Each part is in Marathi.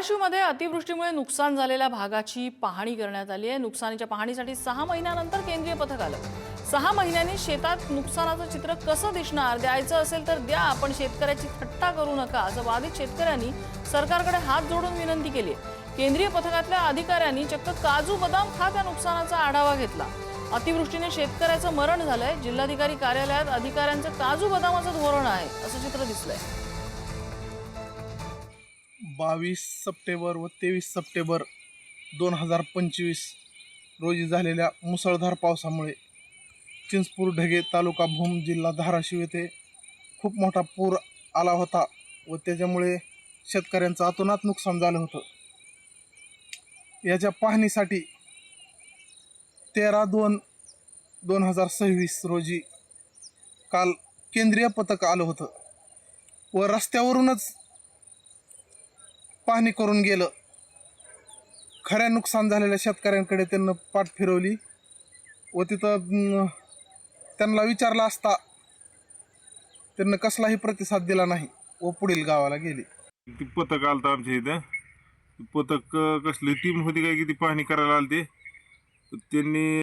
धाराशिवमध्ये अतिवृष्टीमुळे नुकसान झालेल्या भागाची पाहणी करण्यात आली आहे। नुकसानीच्या पाहणीसाठी 6 महिन्यानंतर केंद्रीय पथक आलं। 6 महिन्यांनी शेतात नुकसानाचं चित्र कसं दिसणार, द्यायचं असेल तर द्या, पण शेतकऱ्याची थट्टा करू नका, असं वादित शेतकऱ्यांनी सरकारकडे हात जोडून विनंती केली आहे। केंद्रीय पथकातल्या अधिकाऱ्यांनी चक्क काजू बदाम खात्या नुकसानाचा आढावा घेतला। अतिवृष्टीने शेतकऱ्याचं मरण झालंय। जिल्हाधिकारी कार्यालयात अधिकाऱ्यांचं काजू बदामाचं धोरण आहे, असं चित्र दिसलंय। 22 सप्टेंबर व 23 सप्टेंबर 2025 रोजी झालेल्या मुसळधार पावसामुळे चिंचपूर ढगे तालुका भूम जिल्हा धाराशिव येथे खूप मोठा पूर आला होता व त्याच्यामुळे शेतकऱ्यांचं अतोनात नुकसान झालं होतं। याच्या पाहणीसाठी 13/2/2026 रोजी काल केंद्रीय पथक आलं होतं व रस्त्यावरूनच पाहणी करून गेलं। खऱ्या नुकसान झालेल्या शेतकऱ्यांकडे त्यांना पाठ फिरवली व तिथं त्यांना विचारलं असता त्यांना कसलाही प्रतिसाद दिला नाही व पुढील गावाला गेले। ती पथक आलतं आमच्या इथं। पथक कसली टीम होती काय की ती पाहणी करायला आलते। त्यांनी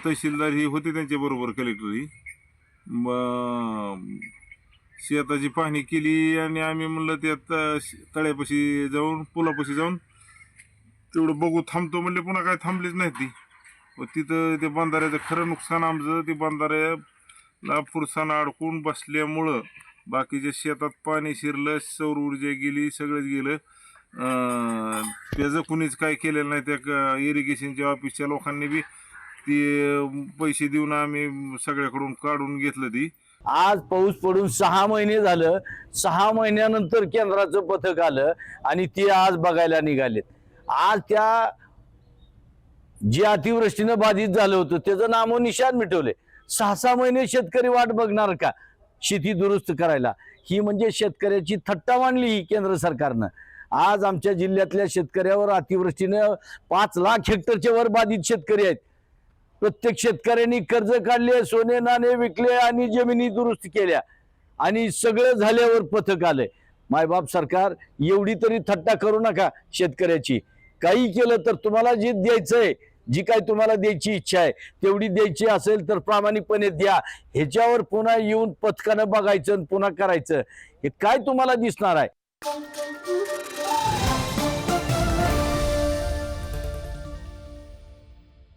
तहसीलदार ही होते त्यांच्याबरोबर, कलेक्टरही शेताची पाहणी केली आणि आम्ही म्हणलं त्यात तळ्यापाशी जाऊन पुलापाशी जाऊन तेवढं बघू थांबतो म्हणले, पुन्हा काय थांबलीच नाही ती। व तिथं ते बंधाऱ्याचं खरं नुकसान आमचं, ते बंधाऱ्याला फुरसानं अडकून बसल्यामुळं बाकीच्या शेतात पाणी शिरलं, सौर ऊर्जा गेली, सगळंच गेलं। त्याचं कुणीच काय केलेलं नाही। त्या इरिगेशनच्या ऑफिसच्या लोकांनी बी ते पैसे देऊन आम्ही सगळ्याकडून काढून घेतलं ती। आज पाऊस पडून 6 महिने झालं। 6 महिन्यानंतर केंद्राचं पथक आलं आणि ते आज बघायला निघालेत। आज त्या जे अतिवृष्टीनं बाधित झालं होतं त्याचं नामोनिशाण मिटवले। 6 महिने शेतकरी वाट बघणार का शेती दुरुस्त करायला? ही म्हणजे शेतकऱ्याची थट्टा मांडली ही केंद्र सरकारनं। आज आमच्या जिल्ह्यातल्या शेतकऱ्यावर अतिवृष्टीनं 5 लाख हेक्टरच्या वर बाधित शेतकरी आहेत। प्रत्येक शेतकऱ्यांनी कर्ज काढले, सोने नाणे विकले आणि जमिनी दुरुस्त केल्या आणि सगळं झाल्यावर पथक आलंय। मायबाप सरकार, एवढी तरी थट्टा करू नका शेतकऱ्याची। काही केलं तर तुम्हाला जे द्यायचंय, जी काय तुम्हाला द्यायची इच्छा आहे तेवढी द्यायची असेल तर प्रामाणिकपणे द्या। ह्याच्यावर पुन्हा येऊन पथकानं बघायचं पुन्हा करायचं, हे काय तुम्हाला दिसणार आहे?